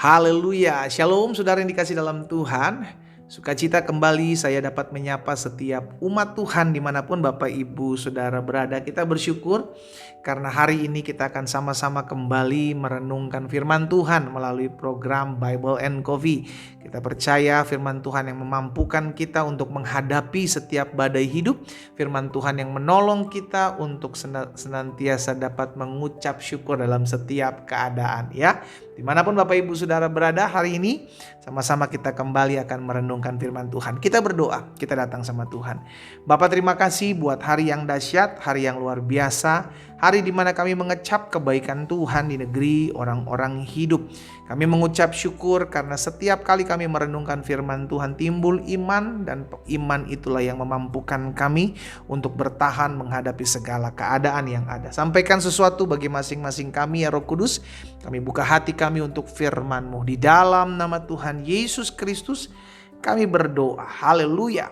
Haleluya, shalom saudara yang dikasih dalam Tuhan. Sukacita kembali saya dapat menyapa setiap umat Tuhan dimanapun Bapak Ibu Saudara berada. Kita bersyukur karena hari ini kita akan sama-sama kembali merenungkan firman Tuhan melalui program Bible and Coffee. Kita percaya firman Tuhan yang memampukan kita untuk menghadapi setiap badai hidup. Firman Tuhan yang menolong kita untuk senantiasa dapat mengucap syukur dalam setiap keadaan, ya. Dimanapun Bapak Ibu Saudara berada hari ini, sama-sama kita kembali akan merenungkan firman Tuhan. Kita berdoa, kita datang sama Tuhan. Bapak, terima kasih buat hari yang dahsyat, hari yang luar biasa, hari di mana kami mengecap kebaikan Tuhan di negeri orang-orang hidup. Kami mengucap syukur karena setiap kali kami merenungkan firman Tuhan timbul iman, dan iman itulah yang memampukan kami untuk bertahan menghadapi segala keadaan yang ada. Sampaikan sesuatu bagi masing-masing kami ya Roh Kudus. Kami buka hati kami untuk firman-Mu. Di dalam nama Tuhan Yesus Kristus kami berdoa. Haleluya.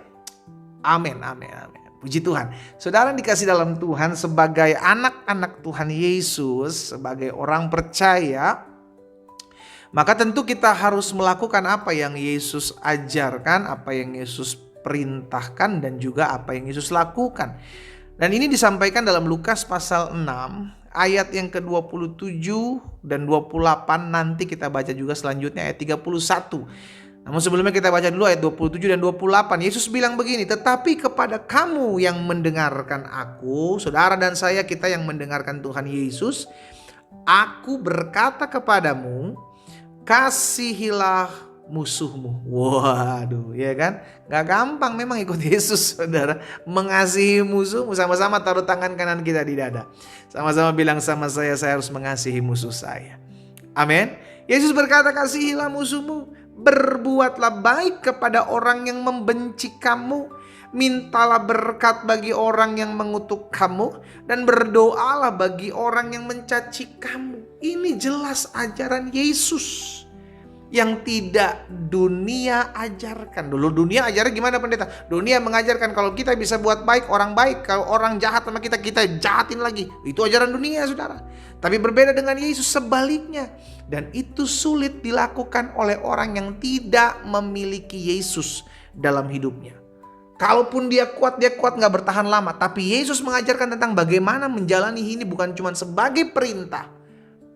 Amin, amin, amin. Puji Tuhan. Saudara yang dikasih dalam Tuhan, sebagai anak-anak Tuhan Yesus, sebagai orang percaya, maka tentu kita harus melakukan apa yang Yesus ajarkan, apa yang Yesus perintahkan, dan juga apa yang Yesus lakukan. Dan ini disampaikan dalam Lukas pasal 6, ayat yang ke-27 dan 28. Nanti kita baca juga selanjutnya ayat 31. Namun sebelumnya kita baca dulu ayat 27 dan 28. Yesus bilang begini, "Tetapi kepada kamu yang mendengarkan aku," saudara dan saya, kita yang mendengarkan Tuhan Yesus, "aku berkata kepadamu, kasihilah musuhmu." Waduh, ya kan? Gak gampang memang ikut Yesus, saudara. Mengasihi musuhmu, sama-sama taruh tangan kanan kita di dada. Sama-sama bilang sama saya harus mengasihi musuh saya. Amin. Yesus berkata, kasihilah musuhmu, berbuatlah baik kepada orang yang membenci kamu, mintalah berkat bagi orang yang mengutuk kamu, dan berdoalah bagi orang yang mencaci kamu. Ini jelas ajaran Yesus yang tidak dunia ajarkan. Dulu dunia ajarnya gimana pendeta? Dunia mengajarkan kalau kita bisa buat baik, orang baik. Kalau orang jahat sama kita, kita jahatin lagi. Itu ajaran dunia, saudara. Tapi berbeda dengan Yesus, sebaliknya. Dan itu sulit dilakukan oleh orang yang tidak memiliki Yesus dalam hidupnya. Kalaupun dia kuat gak bertahan lama. Tapi Yesus mengajarkan tentang bagaimana menjalani ini bukan cuma sebagai perintah,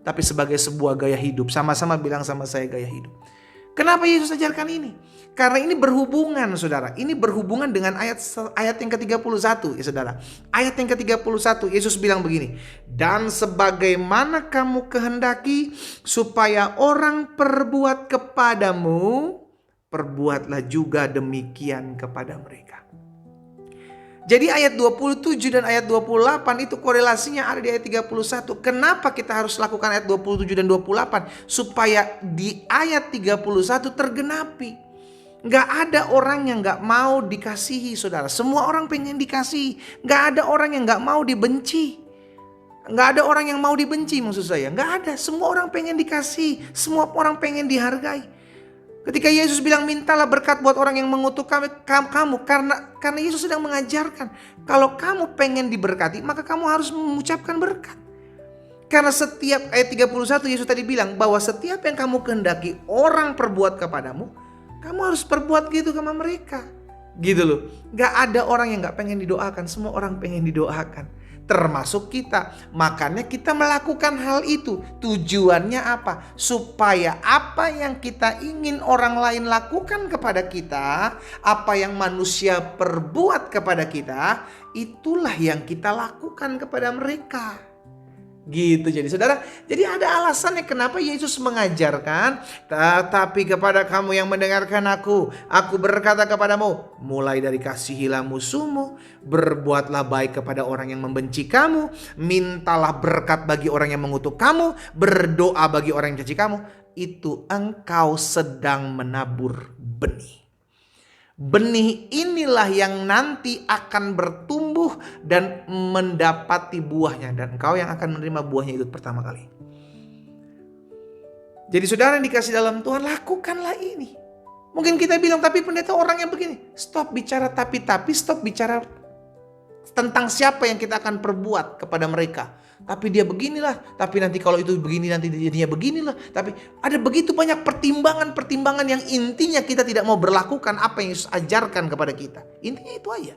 tapi sebagai sebuah gaya hidup. Sama-sama bilang sama saya, gaya hidup. Kenapa Yesus ajarkan ini? Karena ini berhubungan, saudara. Ini berhubungan dengan ayat yang ke-31, ya saudara. Ayat yang ke-31, Yesus bilang begini, "Dan sebagaimana kamu kehendaki supaya orang perbuat kepadamu, perbuatlah juga demikian kepada mereka." Jadi ayat 27 dan ayat 28 itu korelasinya ada di ayat 31. Kenapa kita harus lakukan ayat 27 dan 28? Supaya di ayat 31 tergenapi. Gak ada orang yang gak mau dikasihi, saudara. Semua orang pengen dikasihi. Gak ada orang yang gak mau dibenci. Gak ada orang yang mau dibenci, maksud saya. Gak ada. Semua orang pengen dikasihi. Semua orang pengen dihargai. Ketika Yesus bilang mintalah berkat buat orang yang mengutuk kamu, karena Yesus sedang mengajarkan kalau kamu pengen diberkati, maka kamu harus mengucapkan berkat. Karena setiap ayat 31 Yesus tadi bilang bahwa setiap yang kamu kehendaki orang perbuat kepadamu, kamu harus perbuat gitu sama mereka. Gitu loh. Gak ada orang yang gak pengen didoakan, semua orang pengen didoakan. Termasuk kita. Makanya kita melakukan hal itu. Tujuannya apa? Supaya apa yang kita ingin orang lain lakukan kepada kita, apa yang manusia perbuat kepada kita, itulah yang kita lakukan kepada mereka. Gitu. Jadi saudara, jadi ada alasannya kenapa Yesus mengajarkan, "Tetapi kepada kamu yang mendengarkan aku berkata kepadamu, mulai dari kasihilah musuhmu, berbuatlah baik kepada orang yang membenci kamu, mintalah berkat bagi orang yang mengutuk kamu, berdoa bagi orang yang mencaci kamu." Itu engkau sedang menabur benih. Benih inilah yang nanti akan bertumbuh dan mendapati buahnya. Dan engkau yang akan menerima buahnya itu pertama kali. Jadi saudara yang dikasih dalam Tuhan, lakukanlah ini. Mungkin kita bilang, tapi pendeta orang yang begini. Stop bicara tapi, stop bicara tentang siapa yang kita akan perbuat kepada mereka. tapi dia beginilah, tapi nanti kalau itu begini nanti jadinya beginilah. Tapi ada begitu banyak pertimbangan-pertimbangan yang intinya kita tidak mau berlakukan apa yang Yesus ajarkan kepada kita. Intinya itu aja.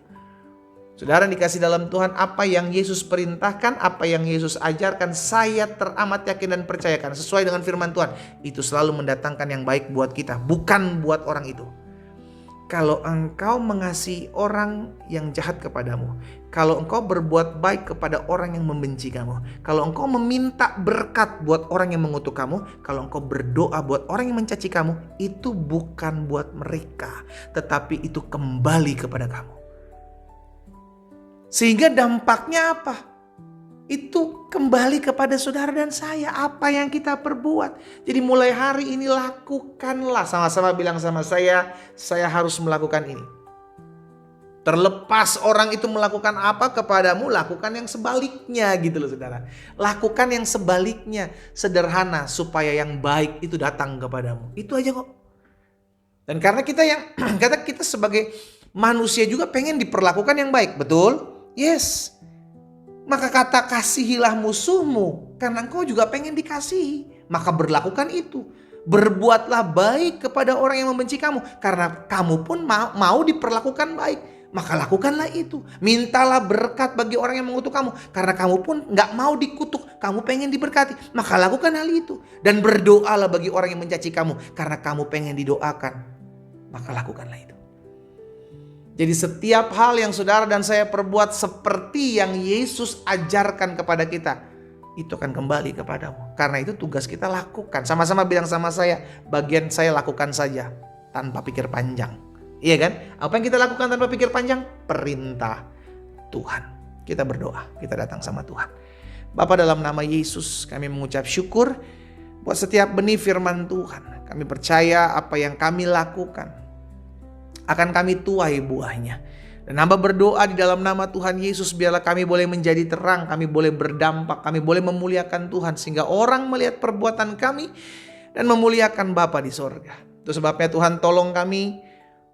Saudara yang dikasih dalam Tuhan, apa yang Yesus perintahkan, apa yang Yesus ajarkan, saya teramat yakin dan percayakan sesuai dengan firman Tuhan. Itu selalu mendatangkan yang baik buat kita, bukan buat orang itu. Kalau engkau mengasihi orang yang jahat kepadamu, kalau engkau berbuat baik kepada orang yang membenci kamu, kalau engkau meminta berkat buat orang yang mengutuk kamu, kalau engkau berdoa buat orang yang mencaci kamu, itu bukan buat mereka, tetapi itu kembali kepada kamu. Sehingga dampaknya apa? Itu kembali kepada saudara dan saya. Apa yang kita perbuat. Jadi mulai hari ini lakukanlah. Sama-sama bilang sama saya harus melakukan ini. Terlepas orang itu melakukan apa kepadamu, lakukan yang sebaliknya gitu loh saudara. Lakukan yang sebaliknya. Sederhana supaya yang baik itu datang kepadamu. Itu aja kok. Dan karena kita sebagai manusia juga pengen diperlakukan yang baik. Betul? Yes. Maka kata kasihilah musuhmu karena engkau juga pengen dikasihi. Maka berlakukan itu. Berbuatlah baik kepada orang yang membenci kamu karena kamu pun mau diperlakukan baik. Maka lakukanlah itu. Mintalah berkat bagi orang yang mengutuk kamu karena kamu pun gak mau dikutuk. Kamu pengen diberkati. Maka lakukan hal itu. Dan berdoalah bagi orang yang mencaci kamu karena kamu pengen didoakan. Maka lakukanlah itu. Jadi setiap hal yang saudara dan saya perbuat seperti yang Yesus ajarkan kepada kita, itu akan kembali kepadamu. Karena itu tugas kita lakukan. Sama-sama bilang sama saya, bagian saya lakukan saja tanpa pikir panjang. Iya kan? Apa yang kita lakukan tanpa pikir panjang? Perintah Tuhan. Kita berdoa, kita datang sama Tuhan. Bapa, dalam nama Yesus kami mengucap syukur buat setiap benih firman Tuhan. Kami percaya apa yang kami lakukan akan kami tuai buahnya. Dan hamba berdoa di dalam nama Tuhan Yesus, biarlah kami boleh menjadi terang, kami boleh berdampak, kami boleh memuliakan Tuhan sehingga orang melihat perbuatan kami dan memuliakan Bapa di sorga. Itu sebabnya Tuhan tolong kami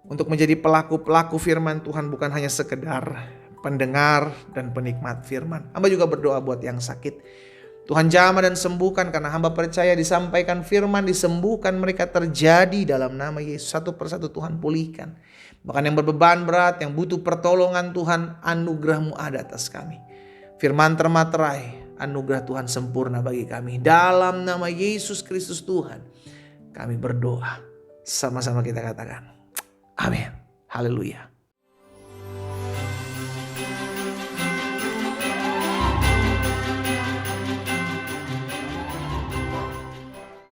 untuk menjadi pelaku-pelaku firman Tuhan, bukan hanya sekedar pendengar dan penikmat firman. Hamba juga berdoa buat yang sakit. Tuhan jamah dan sembuhkan, karena hamba percaya disampaikan firman, disembuhkan mereka terjadi dalam nama Yesus. Satu persatu Tuhan pulihkan. Bahkan yang berbeban berat, yang butuh pertolongan Tuhan, anugerah-Mu ada atas kami. Firman termaterai, anugerah Tuhan sempurna bagi kami. Dalam nama Yesus Kristus Tuhan, kami berdoa. Sama-sama kita katakan, amin. Haleluya.